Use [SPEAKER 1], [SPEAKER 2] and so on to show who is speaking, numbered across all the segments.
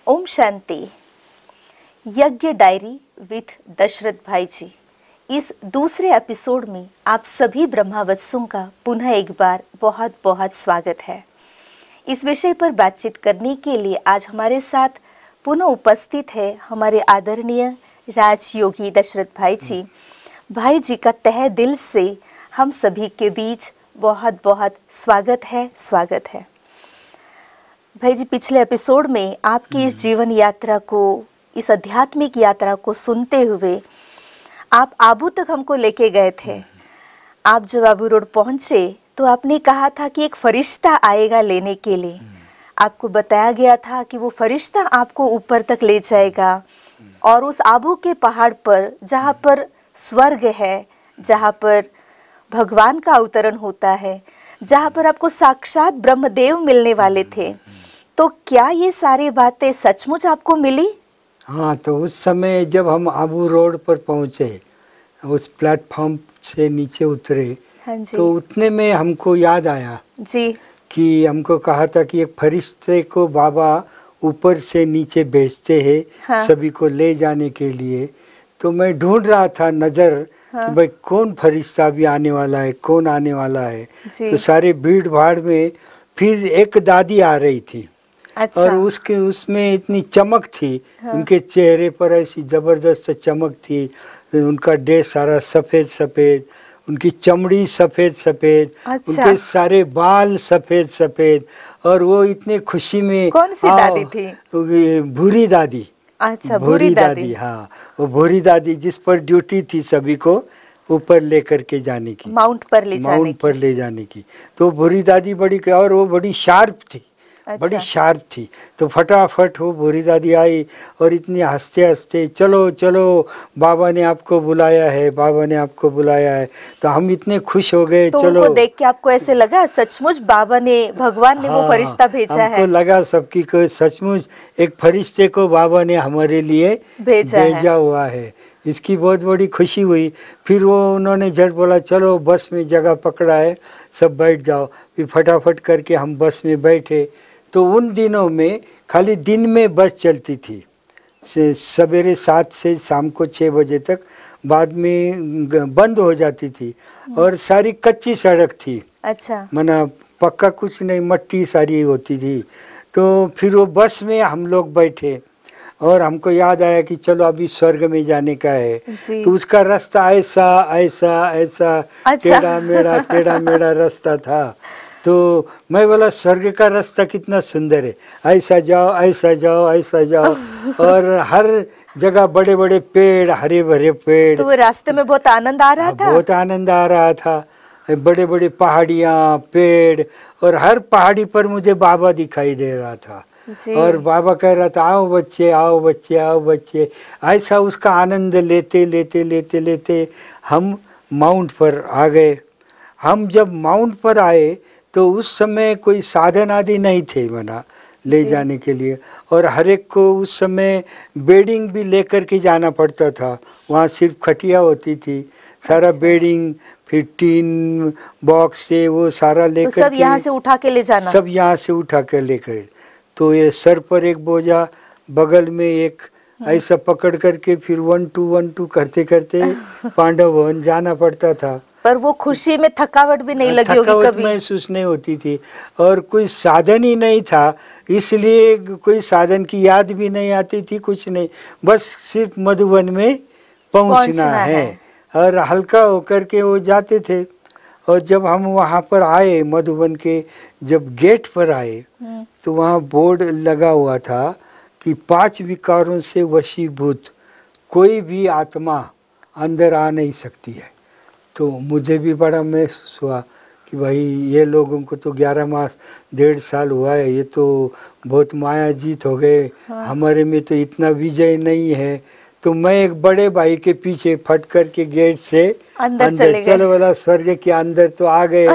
[SPEAKER 1] ओम शांति। यज्ञ diary with Dasharath भाई जी, इस दूसरे एपिसोड में आप सभी ब्रह्मावत्सों का पुनः एक बार बहुत बहुत स्वागत है। इस विषय पर बातचीत करने के लिए आज हमारे साथ पुनः उपस्थित है हमारे आदरणीय राजयोगी दशरथ भाई जी। भाई जी का तहे दिल से हम सभी के बीच बहुत बहुत स्वागत है। भाई जी, पिछले एपिसोड में आपकी इस जीवन यात्रा को, इस आध्यात्मिक यात्रा को सुनते हुए आप आबू तक हमको लेके गए थे। आप जब आबू रोड पहुंचे तो आपने कहा था कि एक फरिश्ता आएगा लेने के लिए। आपको बताया गया था कि वो फरिश्ता आपको ऊपर तक ले जाएगा और उस आबू के पहाड़ पर, जहाँ पर स्वर्ग है, जहाँ पर भगवान का अवतरण होता है, जहाँ पर आपको साक्षात ब्रह्मदेव मिलने वाले थे। तो क्या ये सारी बातें सचमुच आपको मिली?
[SPEAKER 2] हाँ, तो उस समय जब हम आबू रोड पर पहुँचे, उस प्लेटफॉर्म से नीचे उतरे,
[SPEAKER 1] हाँ जी।
[SPEAKER 2] तो उतने में हमको याद आया
[SPEAKER 1] जी
[SPEAKER 2] कि हमको कहा था कि एक फरिश्ते को बाबा ऊपर से नीचे भेजते हैं।
[SPEAKER 1] हाँ।
[SPEAKER 2] सभी को ले जाने के लिए। तो मैं ढूंढ रहा था नज़र कि भाई कौन फरिश्ता भी आने वाला है, कौन आने वाला है। तो सारे भीड़ भाड़ में फिर एक दादी आ रही थी।
[SPEAKER 1] अच्छा।
[SPEAKER 2] और उसमें इतनी चमक थी। हाँ। उनके चेहरे पर ऐसी ज़बरदस्त चमक थी। उनका ड्रेस सारा सफ़ेद सफ़ेद, उनकी चमड़ी सफ़ेद सफ़ेद। अच्छा। उनके सारे बाल सफ़ेद सफ़ेद। और वो इतने खुशी में।
[SPEAKER 1] कौन सी दादी थी?
[SPEAKER 2] भूरी दादी।
[SPEAKER 1] अच्छा, भूरी दादी।
[SPEAKER 2] हाँ, वो भूरी दादी जिस पर ड्यूटी थी सभी को ऊपर लेकर के जाने की, माउंट पर ले जाने की। तो भूरी दादी और वो बड़ी शार्प थी। अच्छा। बड़ी शार्प थी। तो फटाफट वो भूरी दादी आई और इतनी हंसते हंसते, चलो चलो बाबा ने आपको बुलाया है, बाबा ने आपको बुलाया है। तो हम इतने खुश हो गए।
[SPEAKER 1] तो
[SPEAKER 2] चलो।
[SPEAKER 1] उनको देख के आपको ऐसे लगा सचमुच बाबा ने, भगवान ने, हाँ, वो फरिश्ता भेजा है?
[SPEAKER 2] हमको लगा सबकी को सचमुच एक फरिश्ते को बाबा ने हमारे लिए भेजा हुआ है। इसकी बहुत बड़ी खुशी हुई। फिर वो उन्होंने झट बोला चलो बस में जगह पकड़ा है, सब बैठ जाओ। फिर फटाफट करके हम बस में बैठे। तो उन दिनों में खाली दिन में बस चलती थी, सवेरे 7 से शाम को 6 बजे तक। बाद में बंद हो जाती थी और सारी कच्ची सड़क थी। अच्छा। मना पक्का कुछ नहीं, मट्टी सारी होती थी। तो फिर वो बस में हम लोग बैठे और हमको याद आया कि चलो अभी स्वर्ग में जाने का है। तो उसका रास्ता ऐसा ऐसा ऐसा। अच्छा। टेढ़ा मेढ़ा रास्ता था। तो मैं बोला स्वर्ग का रास्ता कितना सुंदर है, ऐसा जाओ ऐसा जाओ ऐसा जाओ। और हर जगह बड़े बड़े पेड़, हरे भरे पेड़। तो
[SPEAKER 1] वो रास्ते में बहुत आनंद आ रहा था?
[SPEAKER 2] बहुत आनंद आ रहा था। बड़े बड़े पहाड़ियाँ, पेड़, और हर पहाड़ी पर मुझे बाबा दिखाई दे रहा था। और बाबा कह रहा था आओ बच्चे आओ बच्चे आओ बच्चे। ऐसा उसका आनंद लेते लेते लेते लेते हम माउंट पर आ गए। हम जब माउंट पर आए तो उस समय कोई साधन आदि नहीं थे मना ले जाने के लिए। और हर एक को उस समय बेडिंग भी लेकर के जाना पड़ता था। वहाँ सिर्फ खटिया होती थी, सारा बेडिंग, फिर टीन बॉक्स से वो सारा लेकर
[SPEAKER 1] तो सब यहाँ से उठा के ले जाना?
[SPEAKER 2] सब यहाँ से उठा कर लेकर। तो ये सर पर एक बोझा, बगल में एक, ऐसा पकड़ करके फिर 1 2 1 2 करते करते पांडव भवन जाना पड़ता था।
[SPEAKER 1] पर वो खुशी में थकावट भी नहीं लगी होगी कभी?
[SPEAKER 2] महसूस नहीं होती थी। और कोई साधन ही नहीं था, इसलिए कोई साधन की याद भी नहीं आती थी, कुछ नहीं। बस सिर्फ मधुबन में पहुंचना है। और हल्का होकर के वो जाते थे। और जब हम वहाँ पर आए, मधुबन के जब गेट पर आए, तो वहाँ बोर्ड लगा हुआ था कि 5 विकारों से वशीभूत कोई भी आत्मा अंदर आ नहीं सकती है। तो मुझे भी बड़ा महसूस हुआ कि भाई ये लोगों को तो 11 मास 1.5 साल हुआ है, ये तो बहुत माया जीत हो गए। हाँ। हमारे में तो इतना विजय नहीं है। तो मैं एक बड़े भाई के पीछे फट कर के गेट से अंदर चलो वाला स्वर्ग के अंदर तो आ गए।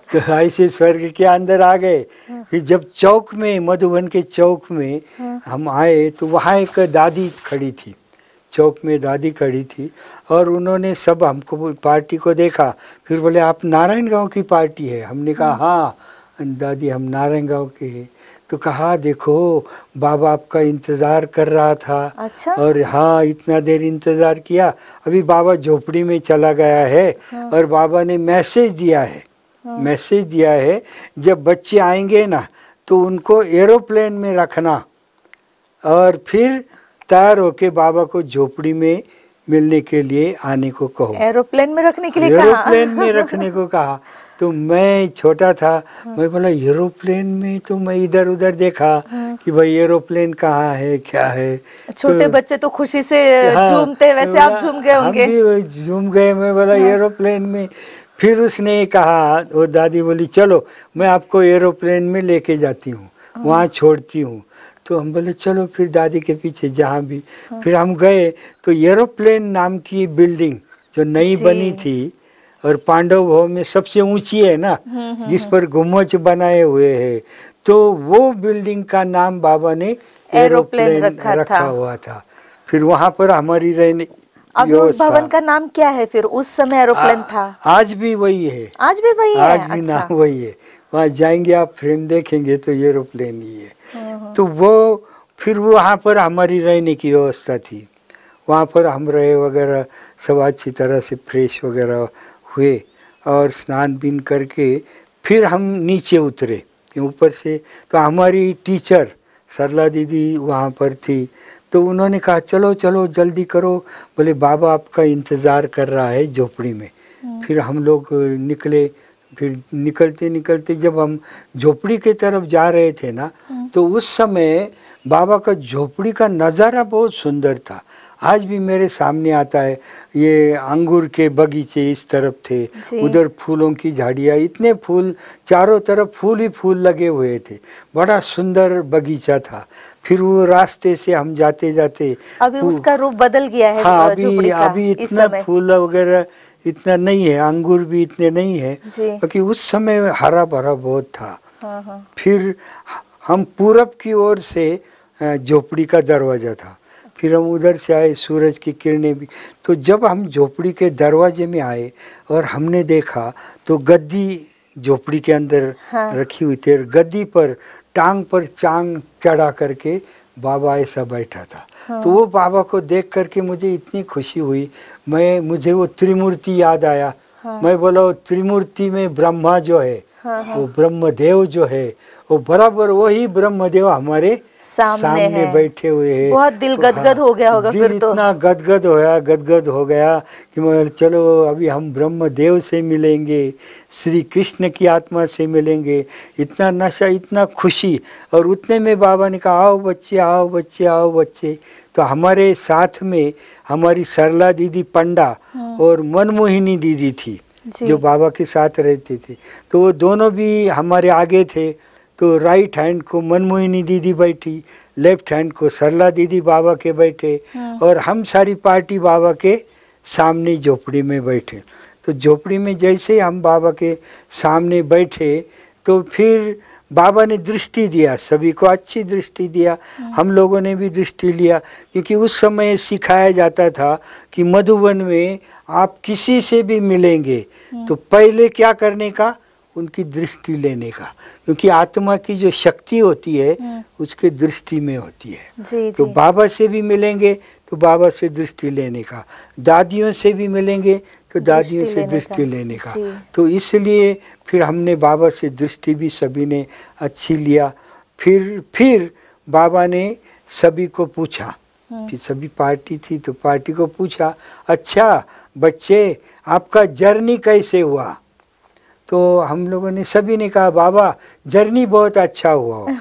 [SPEAKER 2] तो ऐसे स्वर्ग के अंदर आ गए। फिर जब चौक में, मधुबन के चौक में हम आए तो वहाँ एक दादी खड़ी थी। चौक में दादी खड़ी थी और उन्होंने सब हमको पार्टी को देखा। फिर बोले आप नारायण गांव की पार्टी है? हमने कहा हाँ दादी हम नारायण गांव के हैं। तो कहा देखो बाबा आपका इंतज़ार कर रहा था।
[SPEAKER 1] अच्छा।
[SPEAKER 2] और हाँ, इतना देर इंतज़ार किया, अभी बाबा झोपड़ी में चला गया है।
[SPEAKER 1] हाँ।
[SPEAKER 2] और बाबा ने मैसेज दिया है,
[SPEAKER 1] हाँ।
[SPEAKER 2] मैसेज दिया है जब बच्चे आएंगे ना तो उनको एरोप्लेन में रखना और फिर तैयार होके बाबा को झोपड़ी में मिलने के लिए आने को कहो।
[SPEAKER 1] एरोप्लेन में रखने के लिए कहा?
[SPEAKER 2] एरोप्लेन में रखने को कहा। तो मैं छोटा था, मैं बोला एरोप्लेन में, तो मैं इधर उधर देखा कि भाई एरोप्लेन कहाँ है क्या है।
[SPEAKER 1] छोटे
[SPEAKER 2] तो
[SPEAKER 1] बच्चे तो खुशी से
[SPEAKER 2] हाँ,
[SPEAKER 1] झूमते, वैसे आप झूम गए होंगे।
[SPEAKER 2] हम भी झूम गए। मैं बोला एरोप्लेन में। फिर उसने कहा, वो दादी बोली चलो मैं आपको एरोप्लेन में लेके जाती हूँ, वहाँ छोड़ती हूँ। तो हम बोले चलो फिर दादी के पीछे जहाँ भी। फिर हम गए तो एरोप्लेन नाम की बिल्डिंग जो नई बनी थी और पांडव भवन में सबसे ऊंची है ना, जिस पर गुम्बज बनाए हुए हैं, तो वो बिल्डिंग का नाम बाबा ने एरोप्लेन रखा हुआ था। फिर वहाँ पर हमारी रहने
[SPEAKER 1] अब उस भवन का नाम क्या है फिर? उस समय एरोप्लेन था?
[SPEAKER 2] आज भी वही है।
[SPEAKER 1] आज भी वही है?
[SPEAKER 2] आज भी नाम वही है। वहाँ जाएंगे आप, फ्रेम देखेंगे तो एरोप्लेन ही है। तो वो फिर वहाँ पर हमारी रहने की व्यवस्था थी, वहाँ पर हम रहे वगैरह, सब अच्छी तरह से फ्रेश वगैरह हुए और स्नान बीन करके फिर हम नीचे उतरे ऊपर से। तो हमारी टीचर सरला दीदी वहाँ पर थी, तो उन्होंने कहा चलो चलो जल्दी करो, बोले बाबा आपका इंतज़ार कर रहा है झोपड़ी में। फिर हम लोग निकले। फिर निकलते निकलते जब हम झोपड़ी के तरफ जा रहे थे ना, तो उस समय बाबा का झोपड़ी का नज़ारा बहुत सुंदर था। आज भी मेरे सामने आता है। ये अंगूर के बगीचे इस तरफ थे, उधर फूलों की झाड़ियाँ, इतने फूल, चारों तरफ फूल ही फूल लगे हुए थे, बड़ा सुंदर बगीचा था। फिर वो रास्ते से हम जाते जाते,
[SPEAKER 1] अभी उसका रूप बदल गया है।
[SPEAKER 2] हाँ, अभी इतना फूल वगैरह इतना नहीं है, अंगूर भी इतने नहीं है, क्योंकि उस समय हरा भरा बहुत था।
[SPEAKER 1] हाँ।
[SPEAKER 2] फिर हम पूरब की ओर से झोपड़ी का दरवाज़ा था, फिर हम उधर से आए, सूरज की किरणें भी। तो जब हम झोपड़ी के दरवाजे में आए और हमने देखा तो गद्दी झोपड़ी के अंदर रखी हुई थी, गद्दी पर टांग पर चांग चढ़ा करके बाबा ऐसा बैठा था। तो वो बाबा को देख करके मुझे इतनी खुशी हुई, मुझे वो त्रिमूर्ति याद आया। मैं बोला वो त्रिमूर्ति में ब्रह्मा जो है, वो ब्रह्मदेव जो है, वो बराबर वही ब्रह्मदेव हमारे सामने बैठे हुए हैं।
[SPEAKER 1] बहुत दिल गदगद हो गया होगा फिर तो।
[SPEAKER 2] इतना गदगद हो गया कि मैं चलो अभी हम ब्रह्मदेव से मिलेंगे, श्री कृष्ण की आत्मा से मिलेंगे। इतना नशा, इतना खुशी। और उतने में बाबा ने कहा आओ बच्चे, आओ बच्चे, आओ बच्चे। तो हमारे साथ में हमारी सरला दीदी पंडा और मनमोहिनी दीदी थी जो बाबा के साथ रहते थे। तो वो दोनों भी हमारे आगे थे। तो राइट हैंड को मनमोहिनी दीदी बैठी, लेफ्ट हैंड को सरला दीदी बाबा के बैठे, और हम सारी पार्टी बाबा के सामने झोपड़ी में बैठे। तो झोपड़ी में जैसे हम बाबा के सामने बैठे तो फिर बाबा ने दृष्टि दिया, सभी को अच्छी दृष्टि दिया। हम लोगों ने भी दृष्टि लिया, क्योंकि उस समय सिखाया जाता था कि मधुबन में आप किसी से भी मिलेंगे तो पहले क्या करने का, उनकी दृष्टि लेने का, क्योंकि आत्मा की जो शक्ति होती है उसके दृष्टि में होती है। तो बाबा से भी मिलेंगे तो बाबा से दृष्टि लेने का, दादियों से भी मिलेंगे तो दादियों से दृष्टि लेने का। तो इसलिए फिर हमने बाबा से दृष्टि भी सभी ने अच्छी लिया। फिर बाबा ने सभी को पूछा, फिर सभी पार्टी थी तो पार्टी को पूछा, अच्छा बच्चे आपका जर्नी कैसे हुआ? तो हम लोगों ने सभी ने कहा बाबा जर्नी बहुत अच्छा हुआ।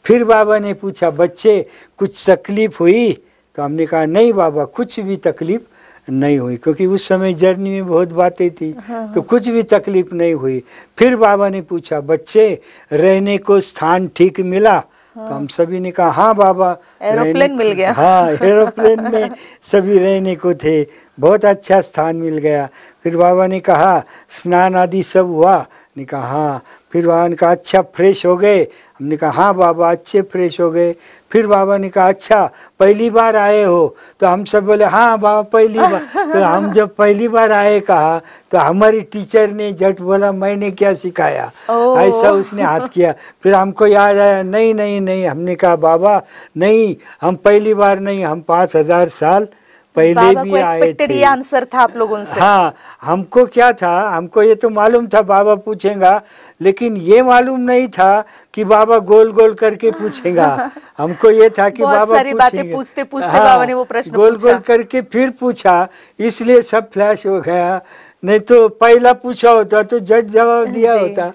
[SPEAKER 2] फिर बाबा ने पूछा बच्चे कुछ तकलीफ हुई? तो हमने कहा नहीं बाबा कुछ भी तकलीफ नहीं हुई, क्योंकि उस समय जर्नी में बहुत बातें थी। तो कुछ भी तकलीफ नहीं हुई। फिर बाबा ने पूछा बच्चे रहने को स्थान ठीक मिला? तो हम सभी ने कहा हाँ बाबा
[SPEAKER 1] एरोप्लेन मिल गया।
[SPEAKER 2] हाँ एरोप्लेन में सभी रहने को थे, बहुत अच्छा स्थान मिल गया। फिर बाबा ने कहा स्नान आदि सब हुआ, ने कहा हाँ। फिर बाबा ने कहा अच्छा फ्रेश हो गए? हमने कहा हाँ बाबा अच्छे फ्रेश हो गए। फिर बाबा ने कहा अच्छा पहली बार आए हो? तो हम सब बोले हाँ बाबा पहली बार। तो हम जब पहली बार आए कहा तो हमारी टीचर ने झट बोला मैंने क्या सिखाया, ऐसा उसने हाथ किया। फिर हमको याद आया नहीं नहीं नहीं, हमने कहा बाबा नहीं हम पहली बार नहीं, हम 5000 साल पहले
[SPEAKER 1] बाबा
[SPEAKER 2] भी
[SPEAKER 1] को
[SPEAKER 2] आए
[SPEAKER 1] एक्सपेक्टेड
[SPEAKER 2] थे।
[SPEAKER 1] ये आंसर था आप लोगों से?
[SPEAKER 2] हाँ हमको क्या था, हमको ये तो मालूम था बाबा पूछेगा, लेकिन ये मालूम नहीं था कि बाबा गोल गोल करके पूछेगा। हमको ये था कि
[SPEAKER 1] बहुत
[SPEAKER 2] बाबा
[SPEAKER 1] सारी बातें पूछते पूछते बाबा ने वो प्रश्न
[SPEAKER 2] गोल
[SPEAKER 1] पूछा।
[SPEAKER 2] गोल करके फिर पूछा, इसलिए सब फ्लैश हो गया। नहीं तो पहला पूछा होता तो झट जवाब दिया होता।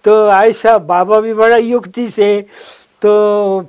[SPEAKER 2] तो ऐसा बाबा भी बड़ा युक्ति से। तो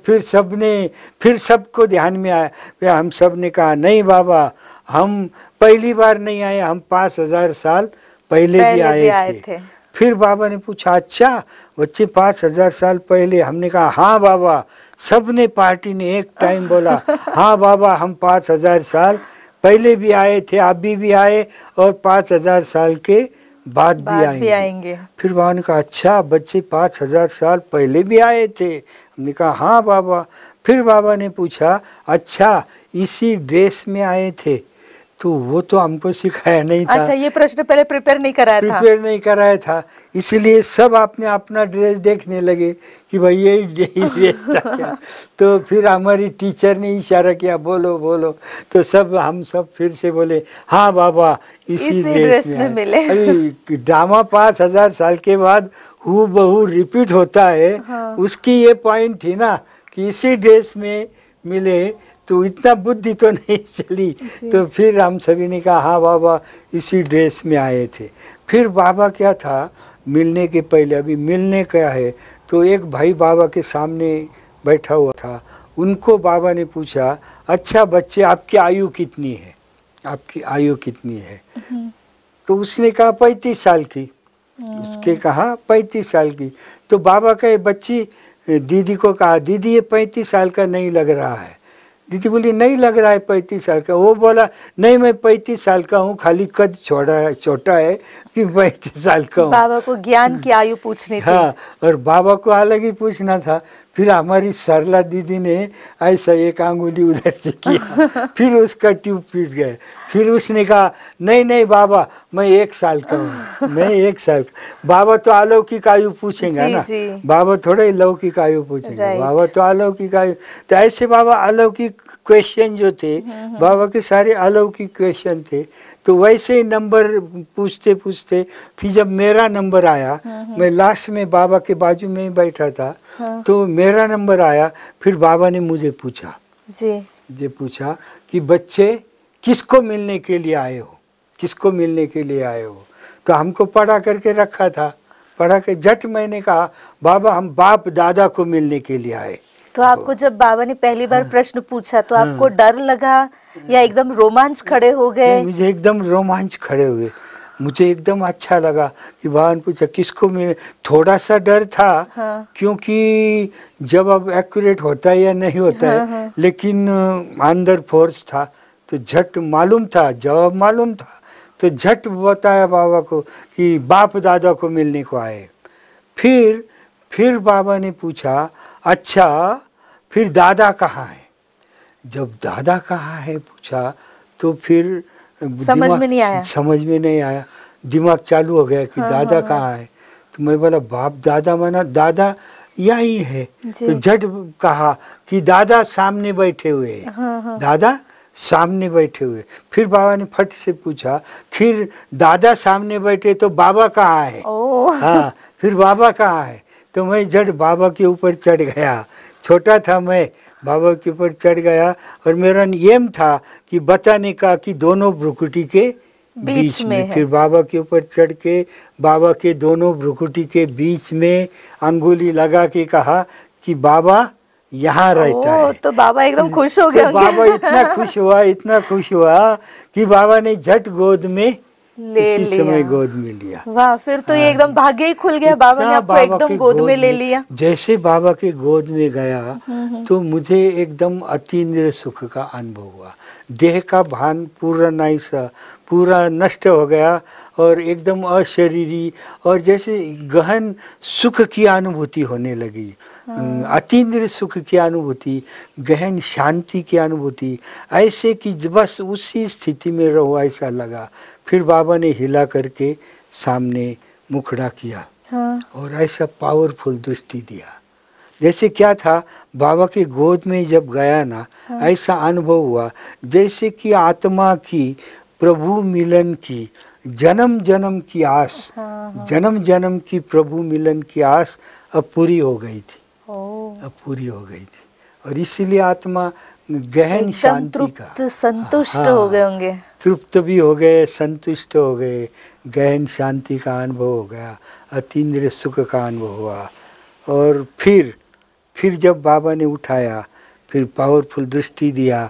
[SPEAKER 2] फिर सबको ध्यान में आया। फिर हम सब ने कहा नहीं बाबा हम पहली बार नहीं आए, हम 5000 साल पहले भी आए थे। फिर बाबा ने पूछा अच्छा बच्चे 5000 साल पहले? हमने कहा हाँ बाबा। सबने पार्टी ने एक टाइम बोला हाँ बाबा हम 5000 साल पहले भी आए थे, अभी भी आए और 5000 साल के बाद भी आएंगे। फिर बाबा ने कहा अच्छा बच्चे 5000 साल पहले भी आए थे? हमने कहा हाँ बाबा। फिर बाबा ने पूछा अच्छा इसी ड्रेस में आए थे? तो वो तो हमको सिखाया नहीं था।
[SPEAKER 1] अच्छा ये प्रश्न पहले प्रिपेयर नहीं कराया था, इसलिए सब आपने अपना ड्रेस देखने लगे कि भाई ये ड्रेस था क्या। तो फिर हमारी टीचर ने इशारा किया बोलो बोलो, तो हम सब फिर से बोले हाँ बाबा इसी ड्रेस में मिले। अभी ड्रामा 5000 साल के बाद हूबहू रिपीट होता है। हाँ। उसकी ये पॉइंट थी ना कि इसी ड्रेस में मिले, तो इतना बुद्धि तो नहीं चली। तो फिर हम सभी ने कहा हाँ बाबा इसी ड्रेस में आए थे। फिर बाबा क्या था मिलने के पहले, अभी मिलने क्या है, तो एक भाई बाबा के सामने बैठा हुआ था। उनको बाबा ने पूछा अच्छा बच्चे आपकी आयु कितनी है, आपकी आयु कितनी है? तो उसने कहा 35 साल की। उसके कहा 35 साल की। तो बाबा कहे बच्ची दीदी को कहा दीदी ये 35 साल का नहीं लग रहा है। दीदी बोली नहीं लग रहा है 35 साल का। वो बोला नहीं मैं 35 साल का हूँ, खाली कद छोटा है कि 35 साल का हूँ। बाबा को ज्ञान की आयु पूछनी थी।
[SPEAKER 2] हाँ और बाबा को अलग ही पूछना था। फिर हमारी सरला दीदी ने ऐसा एक आंगुली उधर से किया, फिर उसका ट्यूब पीट गया। फिर उसने कहा नहीं नहीं बाबा मैं 1 साल का हूँ, मैं 1 साल का। बाबा तो अलौकिक आयु पूछेंगे ना, बाबा थोड़ा ही लौकिक आयु पूछेंगे, बाबा तो अलौकिक आयु। तो ऐसे बाबा अलौकिक क्वेश्चन जो थे, बाबा के सारे अलौकिक क्वेश्चन थे। तो वैसे ही नंबर पूछते पूछते फिर जब मेरा नंबर आया, मैं लास्ट में बाबा के बाजू में ही बैठा था। तो मेरा नंबर आया। फिर बाबा ने मुझे पूछा पूछा कि बच्चे किसको मिलने के लिए आए हो, किसको मिलने के लिए आए हो? तो हमको पढ़ा करके रखा था, पढ़ा के झट मैंने कहा बाबा हम बाप दादा को मिलने के लिए आए।
[SPEAKER 1] तो आपको जब बाबा ने पहली बार प्रश्न पूछा तो आपको डर लगा या एकदम रोमांच खड़े हो गए?
[SPEAKER 2] मुझे एकदम रोमांच खड़े हुए, मुझे एकदम अच्छा लगा कि बाबा ने पूछा किसको मिले। थोड़ा सा डर था। हाँ। क्योंकि जब अब एक्यूरेट होता है या नहीं होता है। हाँ। लेकिन अंदर फोर्स था तो झट मालूम था, जवाब मालूम था, तो झट बताया बाबा को कि बाप दादा को मिलने को आए। फिर बाबा ने पूछा अच्छा फिर दादा कहाँ है? जब दादा कहाँ है पूछा तो फिर
[SPEAKER 1] समझ में नहीं आया,
[SPEAKER 2] दिमाग चालू हो गया कि दादा कहाँ है। तो मैं बोला बाप दादा माना दादा यही है। तो झट कहा कि दादा सामने बैठे हुए हैं, दादा सामने बैठे हुए। फिर बाबा ने फट से पूछा फिर दादा सामने बैठे तो बाबा कहाँ है? हाँ फिर बाबा कहाँ है? तो मैं झट बाबा के ऊपर चढ़ गया, छोटा था मैं, बाबा के ऊपर चढ़ गया। और मेरा एम था कि बताने का कि दोनों भ्रुकुटी के बीच में। फिर बाबा के ऊपर चढ़ के बाबा के दोनों भ्रुकुटी के बीच में अंगुली लगा के कहा कि बाबा यहाँ रहता है।
[SPEAKER 1] तो बाबा एकदम खुश हो गए।
[SPEAKER 2] तो बाबा इतना खुश हुआ कि बाबा ने झट गोद में इसी समय गोद में लिया।
[SPEAKER 1] वाह, फिर तो ये एकदम भाग्य ही खुल गया, बाबा ने आपको एकदम गोद में ले लिया।
[SPEAKER 2] जैसे बाबा के गोद में गया तो मुझे एकदम अतीन्द्रिय सुख का अनुभव हुआ। देह का भान पूरा नहीं सा, पूरा नष्ट हो गया और एकदम अशरीरी और जैसे गहन सुख की अनुभूति होने लगी। अतीन्द्रिय सुख की अनुभूति, गहन शांति की अनुभूति, ऐसे कि बस उसी स्थिति में रहो ऐसा लगा। फिर बाबा ने हिला करके सामने मुखड़ा किया और ऐसा पावरफुल दृष्टि दिया। जैसे क्या था, बाबा के गोद में जब गया ना, ऐसा अनुभव हुआ जैसे कि आत्मा की प्रभु मिलन की जन्म जन्म की आस, जन्म जन्म की प्रभु मिलन की आस अब पूरी हो गई थी, अब पूरी हो गई थी। और इसीलिए आत्मा गहन शांति का
[SPEAKER 1] संतुष्ट हो गए होंगे,
[SPEAKER 2] तृप्त भी हो गए, संतुष्ट हो गए, गहन शांति का अनुभव हो गया, अतीन्द्रिय सुख का अनुभव हुआ। और फिर जब बाबा ने उठाया, फिर पावरफुल दृष्टि दिया,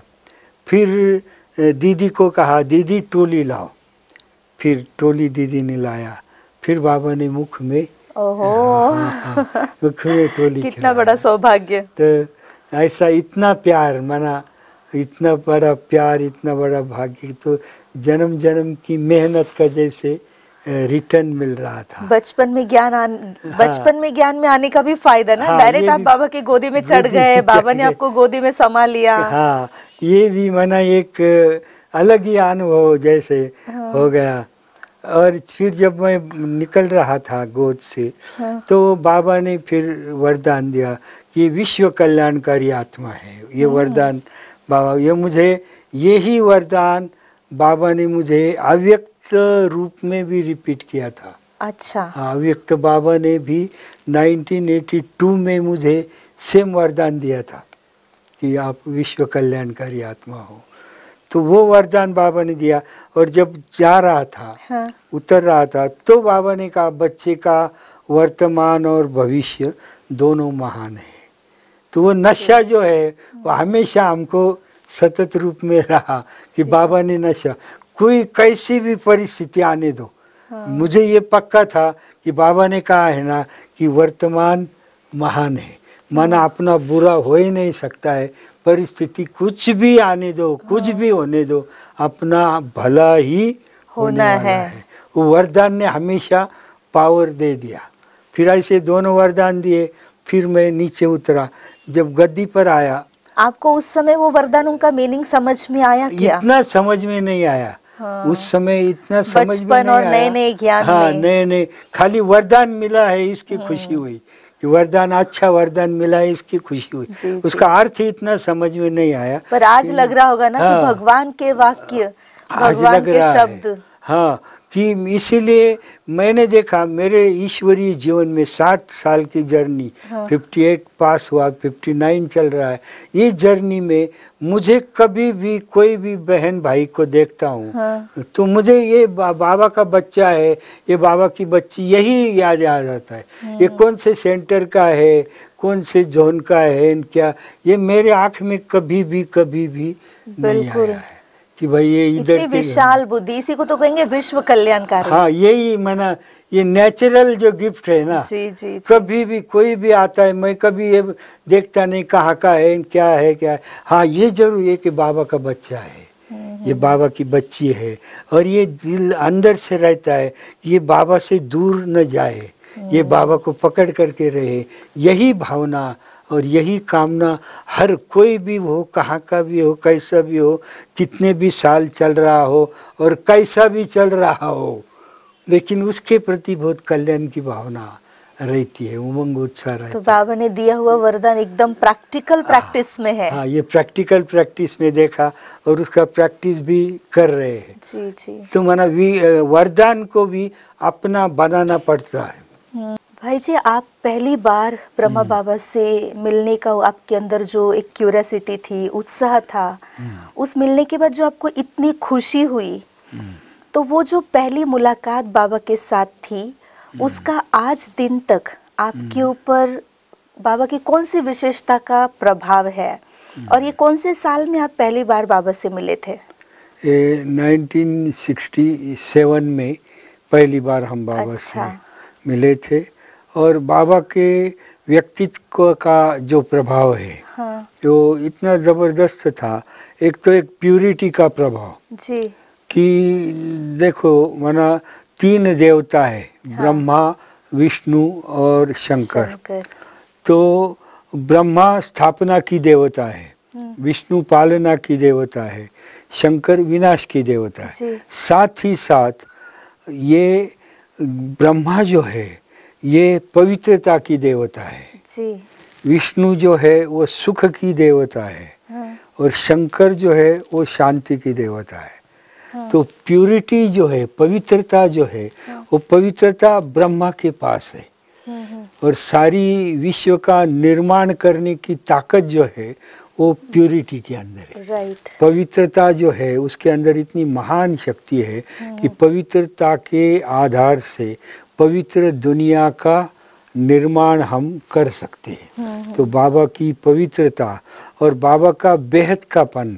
[SPEAKER 2] फिर दीदी को कहा दीदी टोली लाओ, फिर टोली दीदी ने लाया, फिर बाबा ने मुख में मुख में टोली,
[SPEAKER 1] कितना बड़ा सौभाग्य।
[SPEAKER 2] तो ऐसा इतना प्यार, माना इतना बड़ा प्यार, इतना बड़ा भाग्य, तो जन्म जन्म की मेहनत का जैसे रिटर्न मिल रहा था।
[SPEAKER 1] बचपन में ज्ञान में आने का भी फायदा ना, डायरेक्ट आप बाबा के गोदी में चढ़ गए, बाबा ने आपको गोदी में समा लिया।
[SPEAKER 2] हाँ, ये भी माना एक अलग ही अनुभव जैसे हो गया। और फिर जब मैं निकल रहा था गोद से, तो बाबा ने फिर वरदान दिया कि विश्व कल्याणकारी आत्मा है। ये वरदान बाबा, ये मुझे यही वरदान बाबा ने मुझे अव्यक्त रूप में भी रिपीट किया था।
[SPEAKER 1] अच्छा।
[SPEAKER 2] हाँ, अव्यक्त बाबा ने भी 1982 में मुझे सेम वरदान दिया था कि आप विश्व कल्याणकारी आत्मा हो। तो वो वरदान बाबा ने दिया। और जब जा रहा था, उतर रहा था, तो बाबा ने कहा बच्चे का वर्तमान और भविष्य दोनों महान है। तो वो नशा जो है वो हमेशा हमको सतत रूप में रहा कि बाबा ने नशा, कोई कैसी भी परिस्थिति आने दो, मुझे ये पक्का था कि बाबा ने कहा है ना कि वर्तमान महान है, माना अपना बुरा हो ही नहीं सकता है, परिस्थिति कुछ भी आने दो, कुछ भी होने दो, अपना भला ही होने वाला है। वो वरदान ने हमेशा पावर दे दिया। फिर ऐसे दोनों वरदान दिए। फिर मैं नीचे उतरा, जब गद्दी पर आया।
[SPEAKER 1] आपको उस समय वो वरदान, उनका मीनिंग समझ में आया क्या?
[SPEAKER 2] इतना समझ में नहीं आया। उस समय इतना समझ में नहीं आया।
[SPEAKER 1] और नए नए ज्ञान में,
[SPEAKER 2] नए नए खाली वरदान मिला है इसकी खुशी हुई कि वरदान, अच्छा वरदान मिला है इसकी खुशी हुई। उसका अर्थ इतना समझ में नहीं आया।
[SPEAKER 1] पर आज लग रहा होगा ना कि भगवान के वाक्य, भगवान के शब्द,
[SPEAKER 2] हाँ, कि इसीलिए मैंने देखा मेरे ईश्वरीय जीवन में 60 साल की जर्नी, 58 पास हुआ, 59 चल रहा है। ये जर्नी में मुझे कभी भी कोई भी बहन भाई को देखता हूँ तो मुझे ये बाबा का बच्चा है, ये बाबा की बच्ची, यही याद आ जाता है। ये कौन से सेंटर का है, कौन से जोन का है, क्या, ये मेरे आँख में कभी भी नहीं आया है कि भाई ये इधर
[SPEAKER 1] विशाल बुद्धि, इसी को तो कहेंगे विश्व कल्याणकारी।
[SPEAKER 2] हाँ, यही माना, ये नेचुरल जो गिफ्ट है ना।
[SPEAKER 1] जी।
[SPEAKER 2] कभी भी कोई भी आता है, मैं कभी ये देखता नहीं कहाँ का है, क्या है। हाँ, ये जरूर है कि बाबा का बच्चा है, ये बाबा की बच्ची है, और ये दिल अंदर से रहता है, ये बाबा से दूर न जाए, ये बाबा को पकड़ करके रहे। यही भावना और यही कामना हर कोई भी हो, कहाँ का भी हो, कैसा भी हो, कितने भी साल चल रहा हो और कैसा भी चल रहा हो, लेकिन उसके प्रति बहुत कल्याण की भावना रहती है, उमंग उत्साह रहता है।
[SPEAKER 1] तो बाबा ने दिया हुआ वरदान एकदम प्रैक्टिकल प्रैक्टिस में है।
[SPEAKER 2] हाँ, ये प्रैक्टिकल प्रैक्टिस में देखा और उसका प्रैक्टिस भी कर रहे हैं।
[SPEAKER 1] जी।
[SPEAKER 2] तो माना वरदान को भी अपना बनाना पड़ता है।
[SPEAKER 1] भाई जी, आप पहली बार ब्रह्मा बाबा से मिलने का आपके अंदर जो एक क्यूरियोसिटी थी, उत्साह था, उस मिलने के बाद जो आपको इतनी खुशी हुई, तो वो जो पहली मुलाकात बाबा के साथ थी, उसका आज दिन तक आपके ऊपर बाबा की कौन सी विशेषता का प्रभाव है? और ये कौन से साल में आप पहली बार बाबा से मिले थे?
[SPEAKER 2] 1967 में पहली बार हम बाबा से मिले थे। और बाबा के व्यक्तित्व का जो प्रभाव है वो इतना ज़बरदस्त था। एक तो एक प्यूरिटी का प्रभाव
[SPEAKER 1] जी,
[SPEAKER 2] कि देखो माना 3 देवता है, ब्रह्मा, विष्णु और शंकर। तो ब्रह्मा स्थापना की देवता है, विष्णु पालना की देवता है, शंकर विनाश की देवता है। साथ ही साथ ये ब्रह्मा जो है ये पवित्रता की देवता है
[SPEAKER 1] जी,
[SPEAKER 2] विष्णु जो है वो सुख की देवता है और शंकर जो है वो शांति की देवता है। तो प्यूरिटी जो है, पवित्रता जो है, वो पवित्रता ब्रह्मा के पास है और सारी विश्व का निर्माण करने की ताकत जो है वो प्यूरिटी के अंदर है।
[SPEAKER 1] राइट।
[SPEAKER 2] पवित्रता जो है उसके अंदर इतनी महान शक्ति है कि पवित्रता के आधार से पवित्र दुनिया का निर्माण हम कर सकते हैं। तो बाबा की पवित्रता और बाबा का बेहद कापन,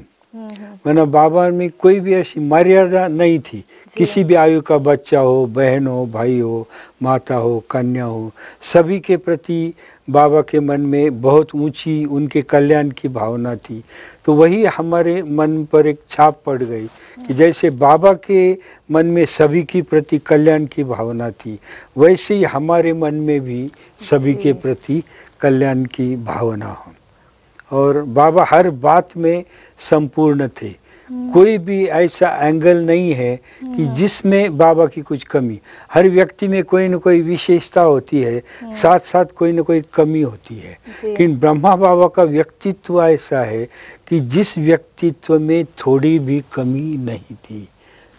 [SPEAKER 2] माना बाबा में कोई भी ऐसी मर्यादा नहीं थी। किसी भी आयु का बच्चा हो, बहन हो, भाई हो, माता हो, कन्या हो, सभी के प्रति बाबा के मन में बहुत ऊंची उनके कल्याण की भावना थी। तो वही हमारे मन पर एक छाप पड़ गई कि जैसे बाबा के मन में सभी की प्रति कल्याण की भावना थी, वैसे ही हमारे मन में भी सभी के प्रति कल्याण की भावना हो। और बाबा हर बात में संपूर्ण थे। कोई भी ऐसा एंगल नहीं है कि जिसमें बाबा की कुछ कमी। हर व्यक्ति में कोई न कोई विशेषता होती है, साथ साथ कोई न कोई कमी होती है। लेकिन ब्रह्मा बाबा का व्यक्तित्व ऐसा है कि जिस व्यक्तित्व में थोड़ी भी कमी नहीं थी।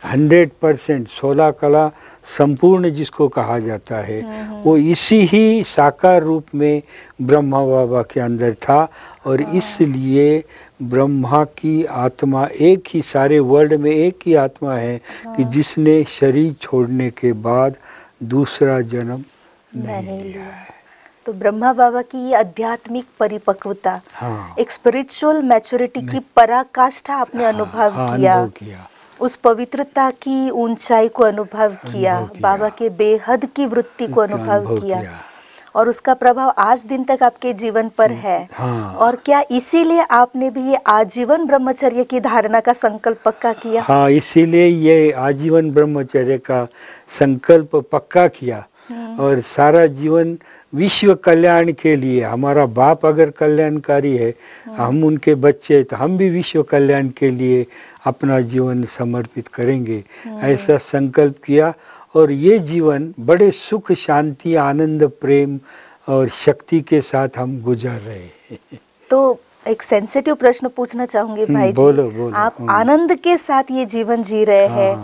[SPEAKER 2] 100% 16 कला संपूर्ण जिसको कहा जाता है वो इसी ही साकार रूप में ब्रह्मा बाबा के अंदर था। और इसलिए ब्रह्मा की आत्मा एक ही, सारे वर्ल्ड में एक ही आत्मा है कि जिसने शरीर छोड़ने के बाद दूसरा जन्म नहीं लिया है।
[SPEAKER 1] तो ब्रह्मा बाबा की ये आध्यात्मिक परिपक्वता, एक स्पिरिचुअल मैच्योरिटी की पराकाष्ठा आपने अनुभव किया। उस पवित्रता की ऊंचाई को अनुभव किया, बाबा के बेहद की वृत्ति को अनुभव किया और उसका प्रभाव आज दिन तक आपके जीवन पर है। और क्या इसीलिए आपने भी ये आजीवन ब्रह्मचर्य की धारणा का संकल्प पक्का किया?
[SPEAKER 2] हाँ, इसीलिए ये आजीवन ब्रह्मचर्य का संकल्प पक्का किया और सारा जीवन विश्व कल्याण के लिए। हमारा बाप अगर कल्याणकारी है, हम उनके बच्चे, तो हम भी विश्व कल्याण के लिए अपना जीवन समर्पित करेंगे, ऐसा संकल्प किया। और ये जीवन बड़े सुख, शांति, आनंद, प्रेम और शक्ति के साथ हम गुजार रहे हैं।
[SPEAKER 1] तो एक सेंसिटिव प्रश्न पूछना चाहूंगी भाई
[SPEAKER 2] बोलो,
[SPEAKER 1] जी।
[SPEAKER 2] बोलो,
[SPEAKER 1] आप आनंद के साथ ये जीवन जी रहे हैं।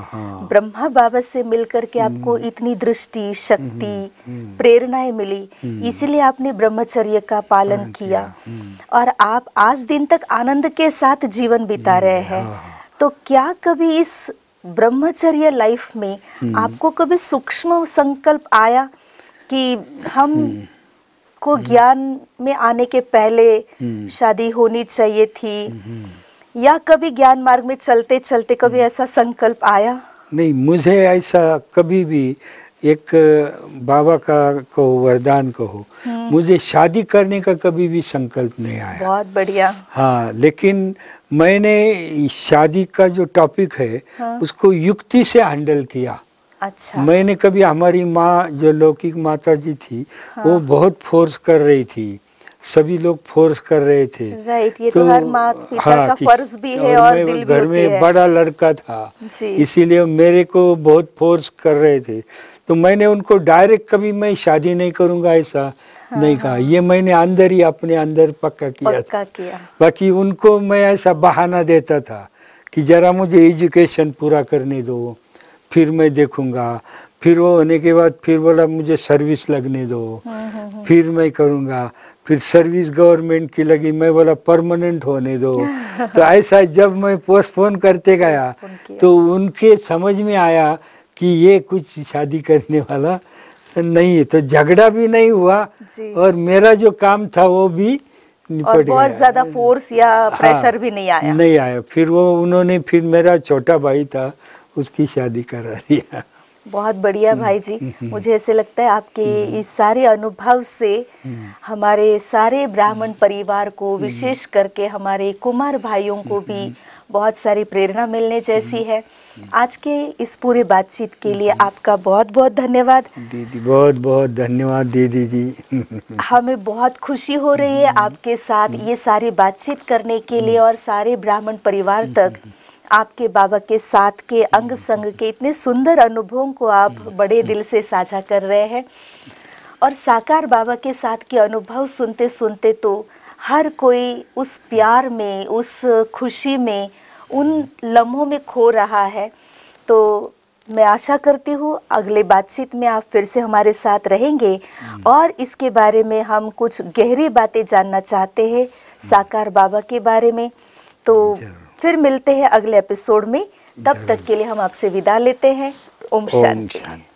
[SPEAKER 1] ब्रह्मा बाबा से मिलकर के आपको इतनी दृष्टि, शक्ति, प्रेरणाएं मिली, इसीलिए आपने ब्रह्मचर्य का पालन किया और आप आज दिन तक आनंद के साथ जीवन बिता रहे हैं। तो क्या कभी इस ब्रह्मचर्य लाइफ में आपको कभी सूक्ष्म संकल्प आया कि हम को ज्ञान में आने के पहले शादी होनी चाहिए थी, या कभी ज्ञान मार्ग में चलते चलते कभी ऐसा संकल्प आया?
[SPEAKER 2] नहीं, मुझे ऐसा कभी भी, एक बाबा का कहो, वरदान कहो, मुझे शादी करने का कभी भी संकल्प नहीं आया।
[SPEAKER 1] बहुत बढ़िया।
[SPEAKER 2] हाँ, लेकिन मैंने शादी का जो टॉपिक है उसको युक्ति से हैंडल किया।
[SPEAKER 1] अच्छा।
[SPEAKER 2] मैंने कभी, हमारी माँ जो लौकिक माता जी थी वो बहुत फोर्स कर रही थी, सभी लोग फोर्स कर रहे थे।
[SPEAKER 1] राइट, ये तो हर माँ पिता का फर्ज भी है और दिल भी
[SPEAKER 2] घर में
[SPEAKER 1] होती है।
[SPEAKER 2] बड़ा लड़का था इसीलिए मेरे को बहुत फोर्स कर रहे थे। तो मैंने उनको डायरेक्ट कभी मैं शादी नहीं करूँगा ऐसा नहीं कहा। ये मैंने अंदर ही अपने अंदर पक्का किया। बाकी उनको मैं ऐसा बहाना देता था कि जरा मुझे एजुकेशन पूरा करने दो, फिर मैं देखूंगा। फिर वो होने के बाद फिर बोला मुझे सर्विस लगने दो, फिर मैं करूंगा। फिर सर्विस गवर्नमेंट की लगी, मैं बोला परमानेंट होने दो। तो ऐसा जब मैं पोस्टपोन करते गया तो उनके समझ में आया कि ये कुछ शादी करने वाला नहीं है। तो झगड़ा भी नहीं हुआ और मेरा जो काम था वो भी
[SPEAKER 1] और बहुत ज्यादा फोर्स या प्रेशर भी नहीं आया।
[SPEAKER 2] नहीं आया। फिर वो उन्होंने फिर मेरा छोटा भाई था उसकी शादी करा दिया।
[SPEAKER 1] बहुत बढ़िया भाई जी। मुझे ऐसे लगता है आपके इस सारे अनुभव से हमारे सारे ब्राह्मण परिवार को, विशेष करके हमारे कुमार भाइयों को भी बहुत सारी प्रेरणा मिलने जैसी है। आज के इस पूरे बातचीत के लिए आपका बहुत बहुत धन्यवाद
[SPEAKER 2] दीदी। बहुत बहुत धन्यवाद दीदी जी।
[SPEAKER 1] हमें बहुत खुशी हो रही है आपके साथ ये सारी बातचीत करने के लिए, और सारे ब्राह्मण परिवार तक आपके बाबा के साथ के अंग संग के इतने सुंदर अनुभवों को आप बड़े दिल से साझा कर रहे हैं। और साकार बाबा के साथ के अनुभव सुनते सुनते तो हर कोई उस प्यार में, उस खुशी में, उन लम्हों में खो रहा है। तो मैं आशा करती हूँ अगले बातचीत में आप फिर से हमारे साथ रहेंगे और इसके बारे में हम कुछ गहरी बातें जानना चाहते हैं साकार बाबा के बारे में। तो फिर मिलते हैं अगले एपिसोड में। तब तक के लिए हम आपसे विदा लेते हैं। ओम शांति।